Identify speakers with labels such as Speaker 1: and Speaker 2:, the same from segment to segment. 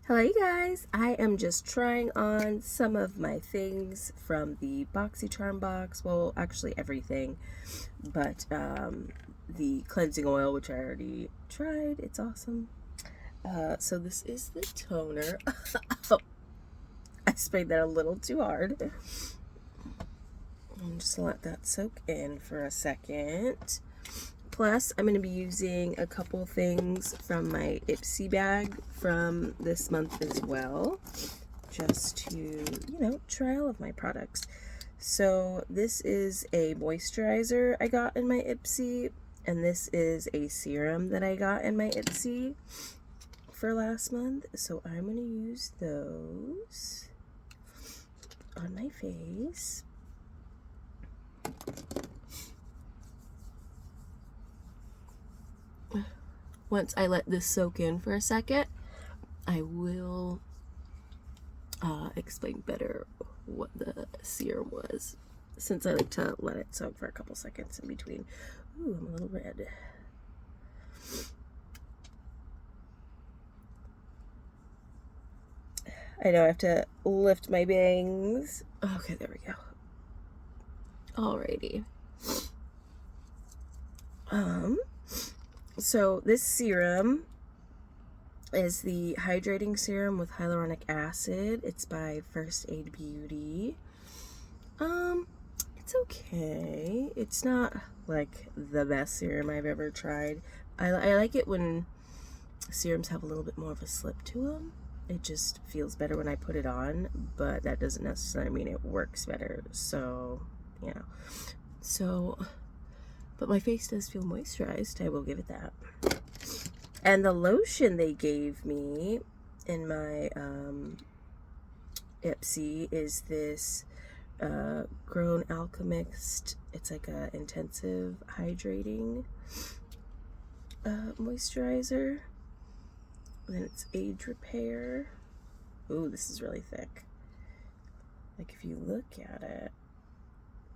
Speaker 1: Hello you guys, I am just trying on some of my things from the Boxycharm box. Well, actually everything, but the cleansing oil, which I already tried, it's awesome. So this is the toner. Oh, I sprayed that a little too hard. I'm just gonna let that soak in for a second. Plus, I'm going to be using a couple things from my Ipsy bag from this month as well, just to, try all of my products. So this is a moisturizer I got in my Ipsy, and this is a serum that I got in my Ipsy for last month. So I'm going to use those on my face. Once I let this soak in for a second, I will explain better what the serum was, since I like to let it soak for a couple seconds in between. Ooh, I'm a little red. I know I have to lift my bangs. Okay, there we go. Alrighty. So this serum is the hydrating serum with hyaluronic acid. It's by First Aid Beauty. It's okay. It's not like the best serum I've ever tried. I like it when serums have a little bit more of a slip to them. It just feels better when I put it on, but that doesn't necessarily mean it works better. So, but my face does feel moisturized. I will give it that. And the lotion they gave me in my Ipsy is this Grown Alchemist. It's like a intensive hydrating moisturizer. And then it's age repair. Ooh, this is really thick. Like if you look at it,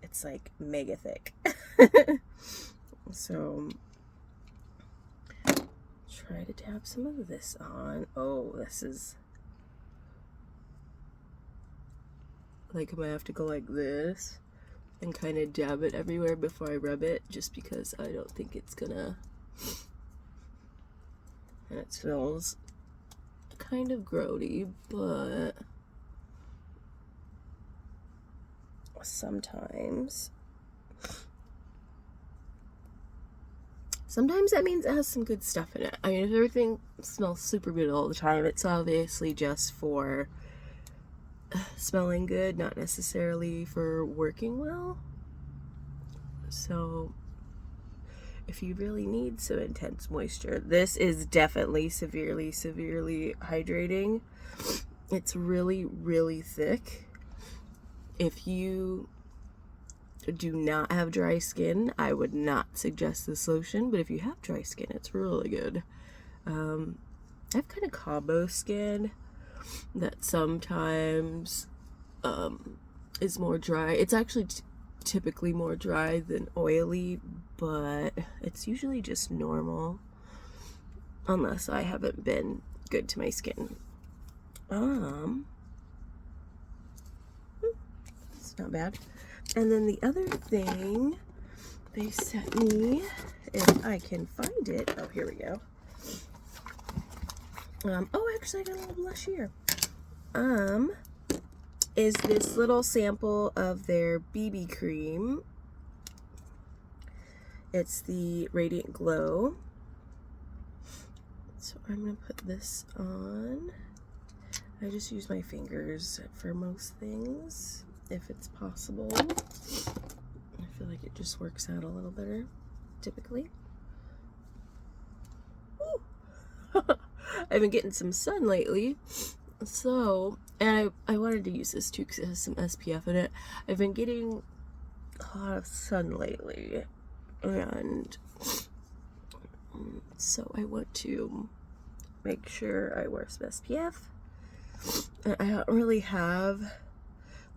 Speaker 1: it's like mega thick. So try to dab some of this on. Oh, this is like, I'm gonna have to go like this and kind of dab it everywhere before I rub it, just because I don't think it's gonna, and it smells kind of grody, but sometimes that means it has some good stuff in it. I mean, if everything smells super good all the time, it's obviously just for smelling good, not necessarily for working well. So if you really need some intense moisture, this is definitely severely hydrating. It's really, really thick. If you do not have dry skin, I would not suggest this lotion, but if you have dry skin, it's really good. I have kind of combo skin that sometimes is more dry. It's actually typically more dry than oily, but it's usually just normal unless I haven't been good to my skin. It's not bad. And then the other thing they sent me, if I can find it, oh, here we go. Oh, actually I got a little blush here. Is this little sample of their BB cream. It's the Radiant Glow. So I'm gonna put this on. I just use my fingers for most things, if it's possible. I feel like it just works out a little better, typically. I've been getting some sun lately, so, and I wanted to use this too because it has some SPF in it. I've been getting a lot of sun lately, and so I want to make sure I wear some SPF. And I don't really have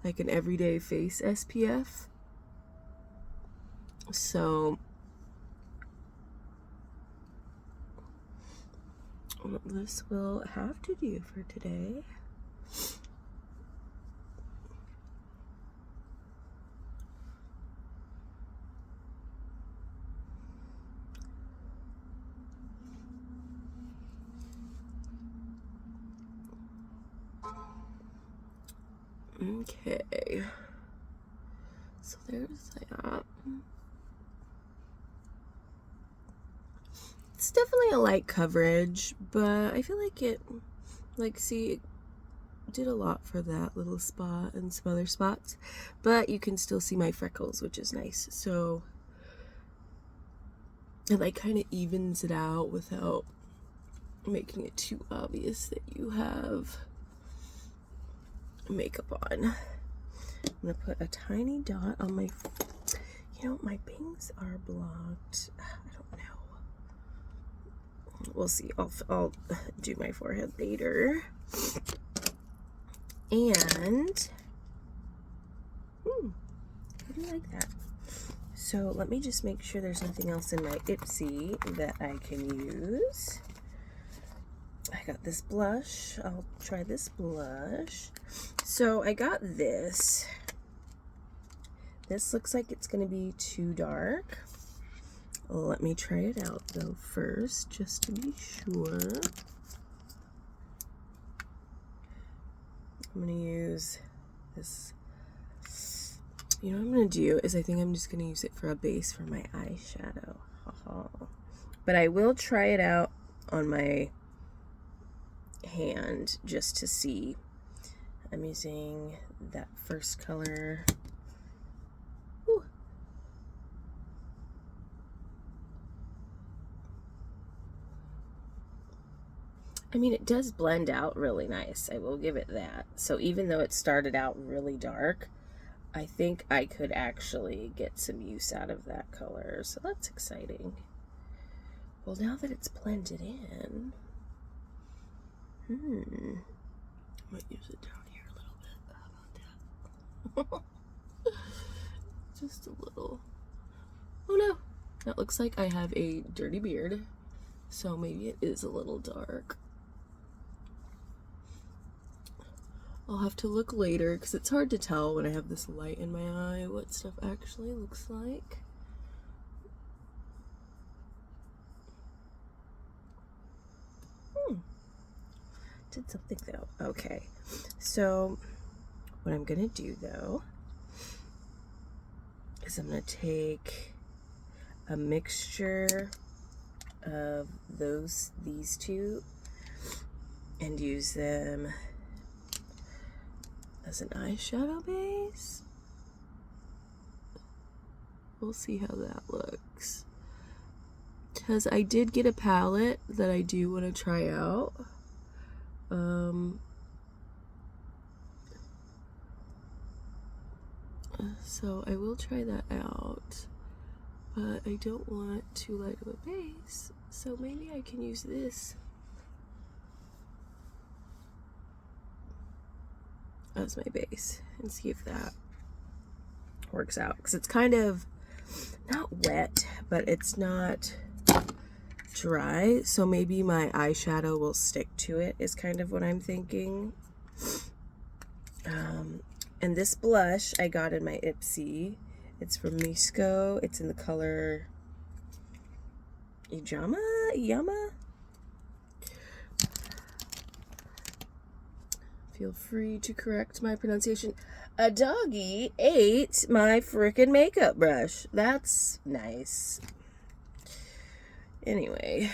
Speaker 1: like an everyday face SPF, so This will have to do for today. Okay, so there's that. It's definitely a light coverage, but I feel like it, see, it did a lot for that little spot and some other spots, but you can still see my freckles, which is nice. So it kind of evens it out without making it too obvious that you have makeup on. I'm gonna put a tiny dot on my, my bangs are blocked. I don't know. We'll see. I'll do my forehead later. And I do like that. So let me just make sure there's nothing else in my ipsy that I can use. I got this blush. I'll try this blush. So I got this. This looks like it's going to be too dark. Let me try it out though first, just to be sure. I'm going to use this. You know what I'm going to do is I think I'm just going to use it for a base for my eyeshadow. But I will try it out on my hand just to see. I'm using that first color. Ooh. I mean, it does blend out really nice. I will give it that. So even though it started out really dark, I think I could actually get some use out of that color. So that's exciting. Well, now that it's blended in, I might use it down here a little bit. How about that? Just a little. Oh no, that looks like I have a dirty beard. So maybe it is a little dark. I'll have to look later because it's hard to tell when I have this light in my eye what stuff actually looks like. Did something though. Okay, so what I'm gonna do though is I'm gonna take a mixture of these two and use them as an eyeshadow base. We'll see how that looks. Because I did get a palette that I do want to try out. So I will try that out, but I don't want too light of a base, so maybe I can use this as my base and see if that works out, because it's kind of not wet, but it's not dry, so maybe my eyeshadow will stick to it is kind of what I'm thinking. And this blush I got in my ipsy. It's from Misco. It's in the color Yama. Feel free to correct my pronunciation. A doggy ate my frickin' makeup brush. That's nice. Anyway,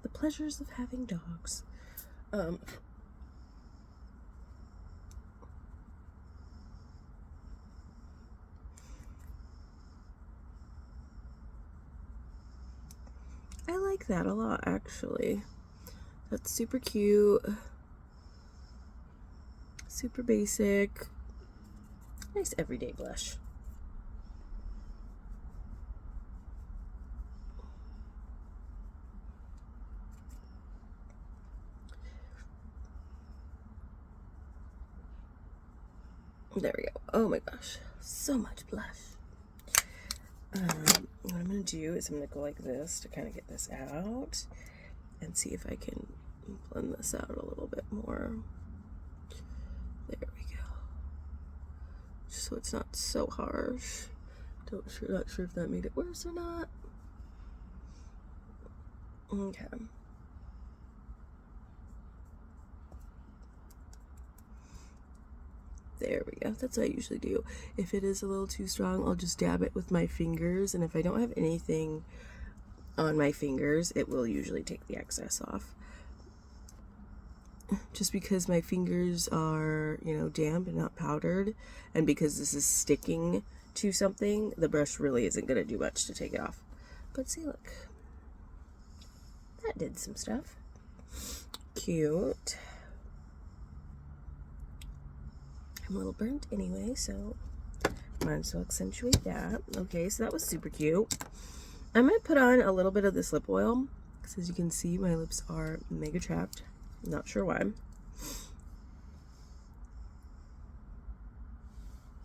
Speaker 1: the pleasures of having dogs. I like that a lot, actually. That's super cute. Super basic. Nice everyday blush. There we go. Oh my gosh. So much blush. What I'm going to do is I'm going to go like this to kind of get this out and see if I can blend this out a little bit more. There we go. Just so it's not so harsh. Not sure if that made it worse or not. Okay. There we go. That's what I usually do. If it is a little too strong, I'll just dab it with my fingers, and if I don't have anything on my fingers, it will usually take the excess off. Just because my fingers are, you know, damp and not powdered, and because this is sticking to something, the brush really isn't going to do much to take it off. But see, look. That did some stuff. Cute. I'm a little burnt anyway, so might as well accentuate that. Okay, so that was super cute. I'm going to put on a little bit of this lip oil, because as you can see, my lips are mega chapped. Not sure why.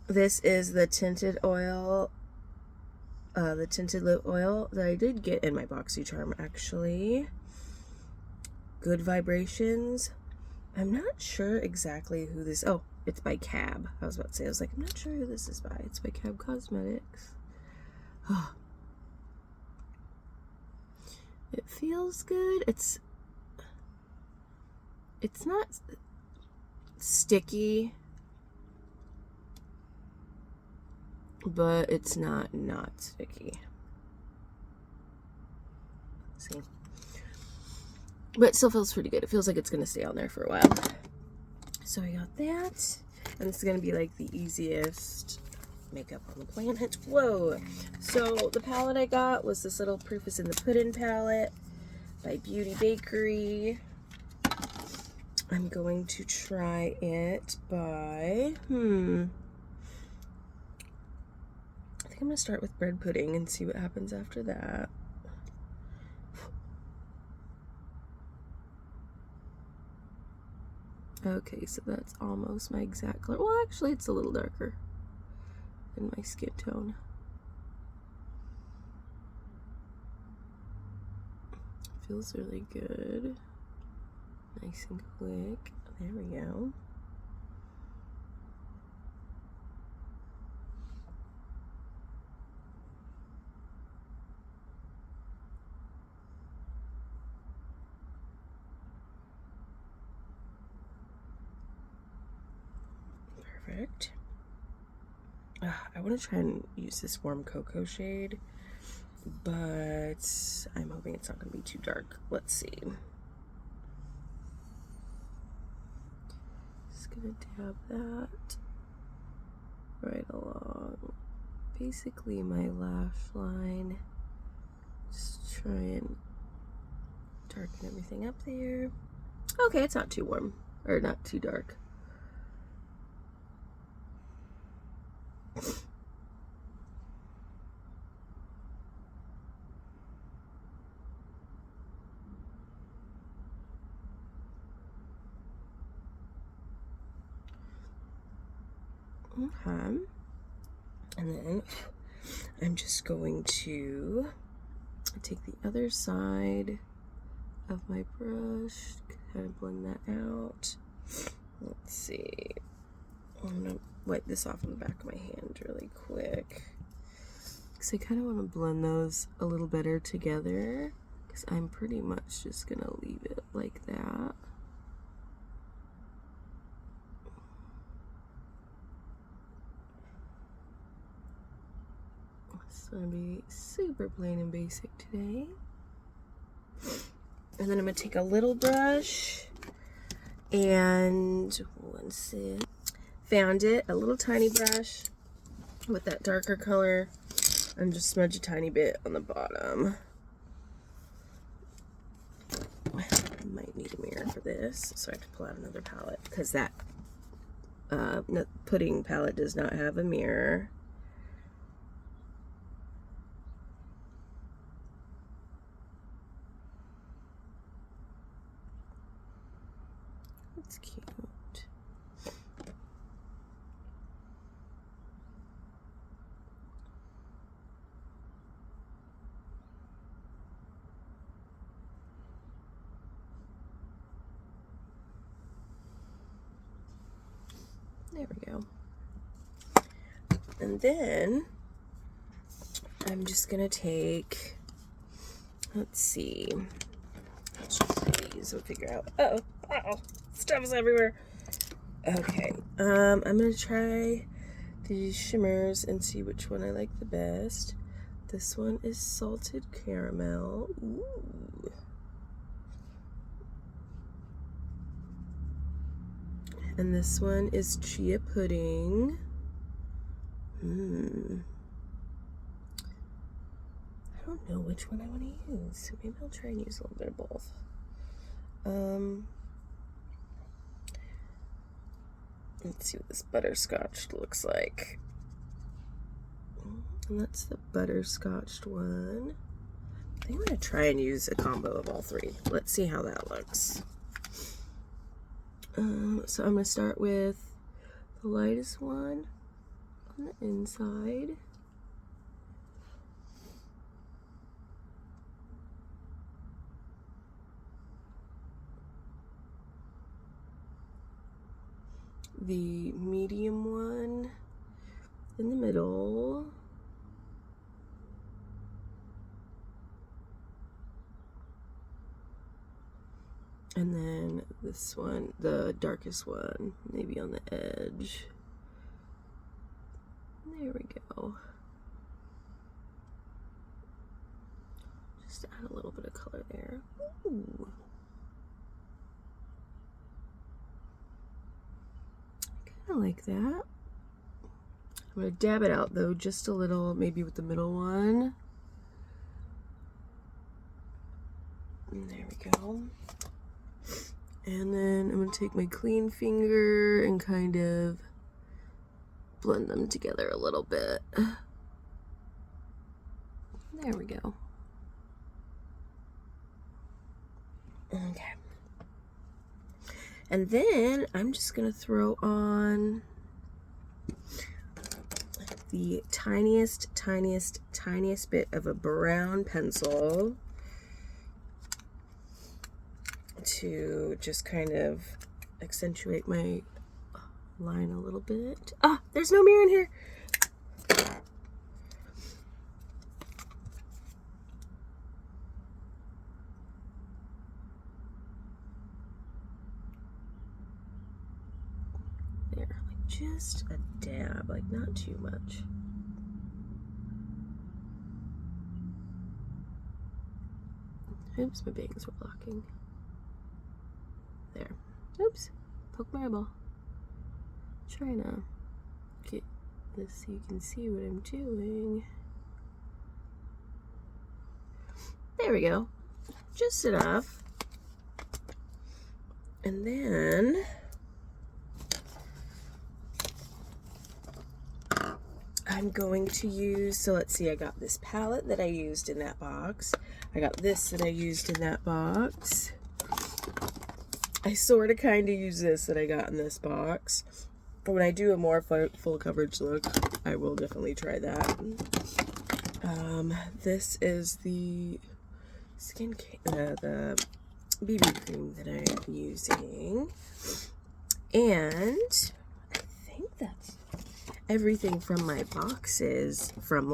Speaker 1: This is the tinted oil, the tinted lip oil that I did get in my Boxycharm, actually. Good Vibrations. I'm not sure exactly who this... Oh, it's by Cab. I was about to say, I was like, I'm not sure who this is by. It's by Cab Cosmetics. Oh. It feels good. It's not sticky, but it's not sticky. Let's see. But it still feels pretty good. It feels like it's going to stay on there for a while. So I got that. And this is going to be like the easiest makeup on the planet. Whoa. So the palette I got was this little Proof is in the Pudding palette by Beauty Bakery. I'm going to try it by, I think I'm going to start with bread pudding and see what happens after that. Okay, so that's almost my exact color. Well, actually, it's a little darker than my skin tone. Feels really good. Nice and quick. There we go. Perfect. I want to try and use this warm cocoa shade, but I'm hoping it's not going to be too dark. Let's see. Just going to dab that right along basically my lash line. Just try and darken everything up there. Okay, it's not too warm, or not too dark. Okay. And then I'm just going to take the other side of my brush, kind of blend that out. Let's see. I'm going to wipe this off on the back of my hand really quick, because I kind of want to blend those a little better together, because I'm pretty much just going to leave it like that. It's going to be super plain and basic today. And then I'm going to take a little brush and found it, a little tiny brush with that darker color, and just smudge a tiny bit on the bottom. I might need a mirror for this, so I have to pull out another palette, because that pudding palette does not have a mirror. That's cute. There we go. And then I'm just gonna take, let's see, let's try these and figure out, uh-oh, stuff is everywhere. Okay, I'm gonna try these shimmers and see which one I like the best. This one is salted caramel. Ooh. And this one is chia pudding. I don't know which one I want to use, so maybe I'll try and use a little bit of both. Let's see what this butterscotch looks like. And that's the butterscotched one. I think I'm going to try and use a combo of all three. Let's see how that looks. So I'm going to start with the lightest one on the inside. The medium one in the middle. And then this one, the darkest one, maybe on the edge. There we go. Just add a little bit of color there. Ooh. I kind of like that. I'm going to dab it out though, just a little, maybe with the middle one. And there we go. And then I'm going to take my clean finger and kind of blend them together a little bit. There we go. Okay. And then I'm just going to throw on the tiniest bit of a brown pencil to just kind of accentuate my line a little bit. Ah, there's no mirror in here. There, like just a dab, like not too much. Oops, my bangs were blocking. There. Oops, poke my eyeball. Trying to get this so you can see what I'm doing. There we go. Just enough. And then I'm going to use, so let's see, I got this palette that I used in that box. I got this that I used in that box. I sort of kind of use this that I got in this box. When I do a more full coverage look, I will definitely try that. This is the the BB cream that I'm using. And I think that's everything from my boxes from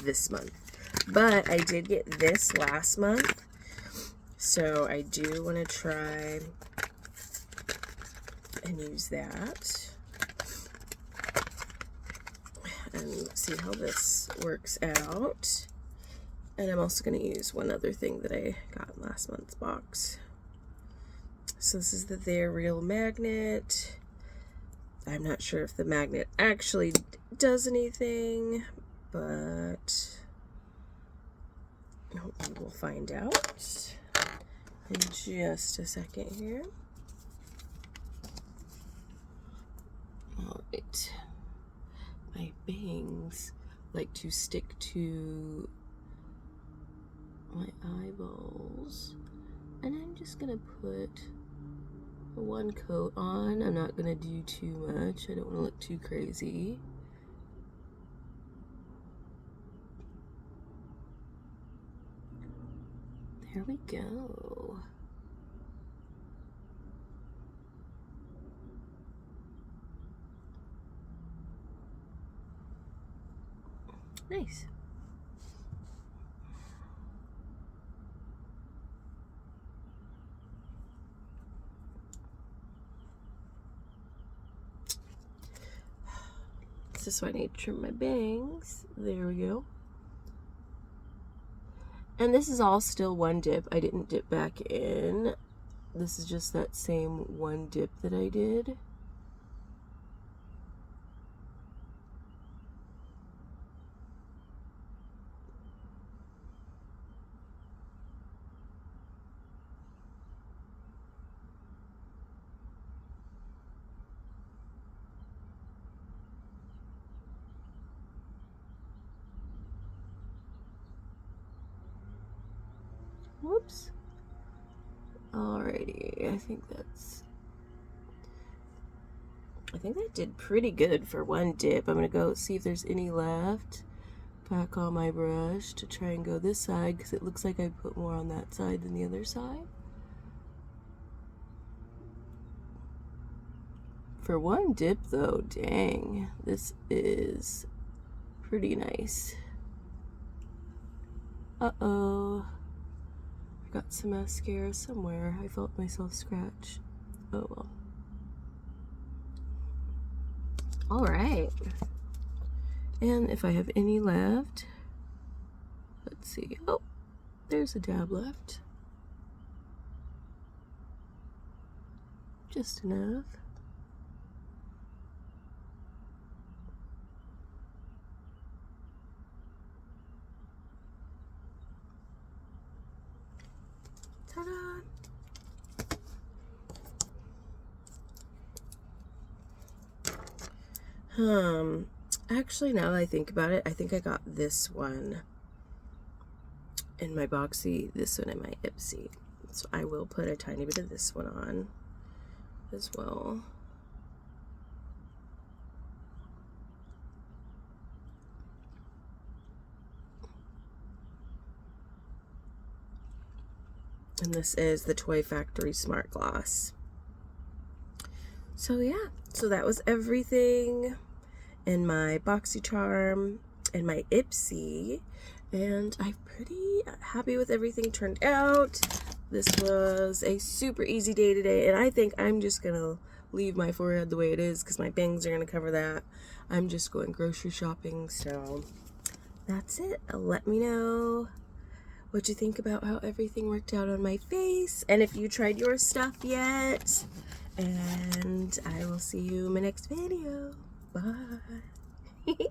Speaker 1: this month. But I did get this last month. So I do want to try and use that and see how this works out. And I'm also going to use one other thing that I got in last month's box. So this is the They're Real magnet. I'm not sure if the magnet actually does anything, but we'll find out in just a second here. All right. My bangs like to stick to my eyeballs, and I'm just gonna put one coat on. I'm not gonna do too much. I don't want to look too crazy. There we go. Nice. This is why I need to trim my bangs. There we go. And this is all still one dip. I didn't dip back in. This is just that same one dip that I did. Whoops. Alrighty, I think that did pretty good for one dip. I'm gonna go see if there's any left. Back on my brush to try and go this side because it looks like I put more on that side than the other side. For one dip though, dang, this is pretty nice. Uh-oh. I got some mascara somewhere. I felt myself scratch. Oh well. Alright. And if I have any left, let's see. Oh, there's a dab left. Just enough. Ta-da! Actually, now that I think about it, I think I got this one in my Boxy, this one in my Ipsy. So I will put a tiny bit of this one on as well. And this is the Toy Factory Smart Gloss. So yeah, so that was everything in my Boxycharm and my Ipsy, and I'm pretty happy with everything turned out. This was a super easy day today, and I think I'm just gonna leave my forehead the way it is because my bangs are gonna cover that. I'm just going grocery shopping, so that's it. Let me know what you think about how everything worked out on my face, and if you tried your stuff yet. And I will see you in my next video. Bye.